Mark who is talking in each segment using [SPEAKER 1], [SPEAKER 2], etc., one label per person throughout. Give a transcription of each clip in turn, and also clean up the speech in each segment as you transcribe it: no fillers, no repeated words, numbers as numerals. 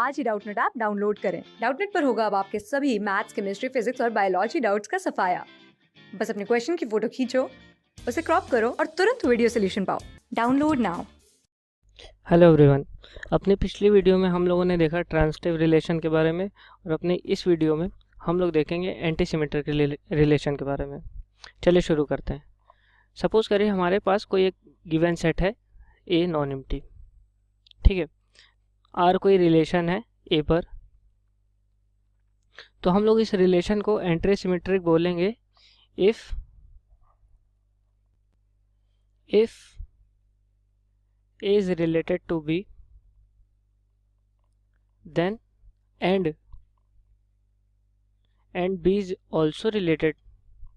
[SPEAKER 1] आज ही Doubtnut app download करें। Doubtnut पर होगा अब आपके सभी मैथ्स, केमिस्ट्री, फिजिक्स और बायोलॉजी डाउट्स का सफाया। बस अपने क्वेश्चन की फोटो खींचो, उसे क्रॉप करो और तुरंत वीडियो सोल्यूशन पाओ। Download now.
[SPEAKER 2] Hello everyone. अपनी पिछली वीडियो में हम लोगों ने देखा ट्रांजिटिव रिलेशन के बारे में और अपने इस वीडियो में हम लोग देखेंगे एंटी सिमेट्रिक रिलेशन के बारे में। चलिए शुरू करते हैं। सपोज करिए हमारे पास कोई एक गिवन सेट है ए नॉन एम्प्टी, ठीक है। आर कोई रिलेशन है ए पर, तो हम लोग इस रिलेशन को एंटी सिमेट्रिक बोलेंगे if A is related to B, then and B is also related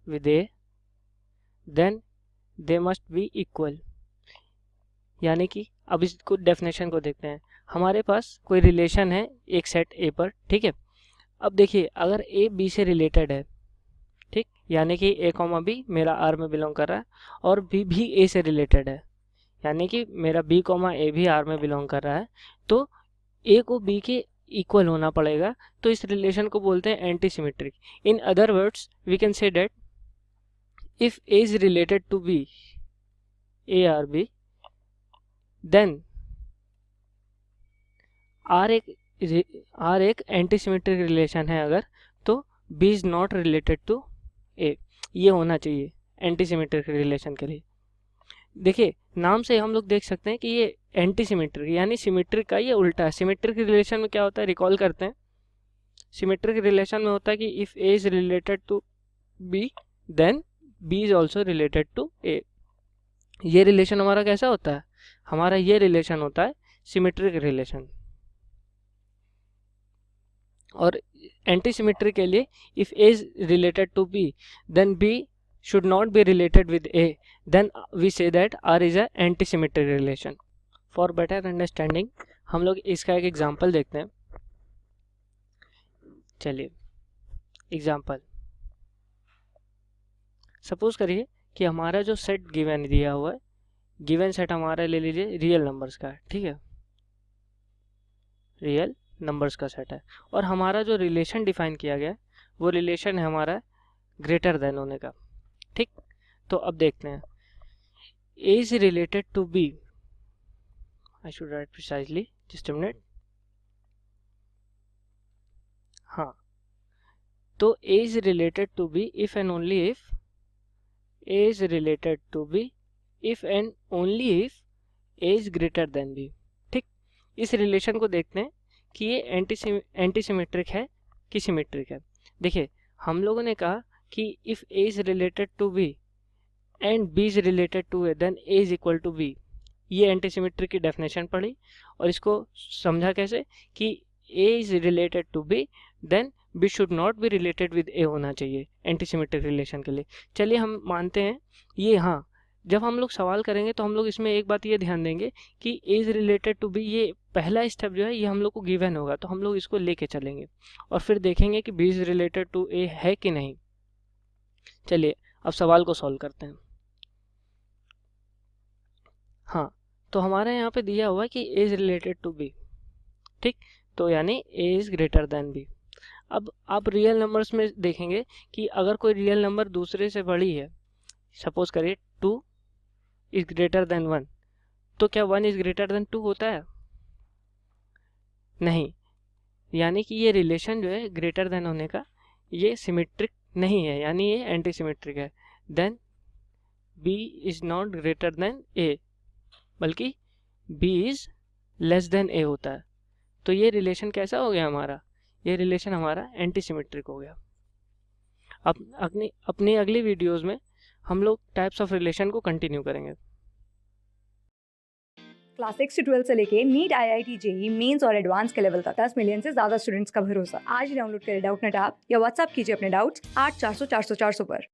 [SPEAKER 2] with A, then they must be equal। यानी कि अब इसको डेफिनेशन को देखते हैं। हमारे पास कोई रिलेशन है एक सेट A पर, ठीक है। अब देखिए अगर A B से रिलेटेड है, ठीक, यानी कि A कॉमा B मेरा R में बिलोंग कर रहा है और B भी A से रिलेटेड है, यानी कि मेरा B कॉमा A भी R में बिलोंग कर रहा है, तो A को B के इक्वल होना पड़ेगा। तो इस रिलेशन को बोलते हैं anti symmetric. In other words we can say that if A is related to B, A R B, then R एक एंटी सिमेट्रिक रिलेशन है अगर, तो B is not related to A। ये होना चाहिए एंटी सिमेट्रिक रिलेशन के लिए। देखिए नाम से हम लोग देख सकते हैं कि ये एंटी सिमेट्रिक यानी सिमेट्रिक का ये उल्टा है। सिमेट्रिक रिलेशन में क्या होता है, रिकॉल करते हैं। सिमेट्रिक रिलेशन में होता है कि if A is related to B then B is also related to A. ये रिलेशन हमारा कैसा होता है, हमारा ये रिलेशन होता है सिमेट्रिक रिलेशन। और एंटी सिमेट्रिक के लिए if A is related to B then B should not be related with A, then we say that R is a anti-symmetric relation. For better understanding हम लोग इसका एक example देखते हैं। चलिए एग्जांपल, सपोज करिए कि हमारा जो सेट गिवन दिया हुआ है, गिवन सेट हमारा ले लीजिए रियल नंबर्स का है, ठीक है, रियल नंबर्स का सेट है। और हमारा जो रिलेशन डिफाइन किया गया है वो रिलेशन है हमारा ग्रेटर देन होने का, ठीक। तो अब देखते हैं A is related to B, I should write precisely, just a minute। हाँ, तो A is related to B if and only if A is related to B if and only if A is greater than B, ठीक। इस relation को देखते हैं कि ये anti symmetric है कि सिमेट्रिक है। देखिए हम लोगों ने कहा कि if A is related to B and B is related to A then A is equal to B। ये एंटी सिमेट्रिक की डेफिनेशन पढ़ी और इसको समझा कैसे कि A is related to B then B should not be related with A होना चाहिए एंटी सिमेट्रिक रिलेशन के लिए। चलिए हम मानते हैं ये, हाँ, जब हम लोग सवाल करेंगे तो हम लोग इसमें एक बात ये ध्यान देंगे कि A is related to B, ये पहला स्टेप जो है ये हम लोग को गिवन होगा, तो हम लोग इसको लेके चलेंगे और फिर देखेंगे कि B is related to A है कि नहीं। चलिए अब सवाल को सॉल्व करते हैं। हाँ, तो हमारे यहाँ पे दिया हुआ है कि A is related to B, ठीक, तो यानी A is greater than B। अब आप रियल नंबर्स में देखेंगे कि अगर कोई रियल नंबर दूसरे से बड़ी है, सपोज करिए 2 is greater than 1, तो क्या 1 is greater than 2 होता है? नहीं, यानी कि ये रिलेशन जो है ग्रेटर देन होने का ये सिमेट्रिक नहीं है, यानी ये एंटी सिमेट्रिक है। Then B is not greater than A, बल्कि B is less than A होता है। तो ये रिलेशन कैसा हो गया हमारा, ये रिलेशन हमारा एंटी सिमेट्रिक हो गया। अब अपनी अगली वीडियोस में हम लोग टाइप्स ऑफ रिलेशन को कंटिन्यू करेंगे।
[SPEAKER 1] क्लास 6 से 12 से लेके नीट, IIT, JEE मेंस और एडवांस के लेवल तक 10 मिलियन से ज्यादा स्टूडेंट्स का भरोसा। आज ही डाउनलोड करें डाउटनेट ऐप या व्हाट्सएप कीजिए अपने डाउट्स 8400 400 400 पर।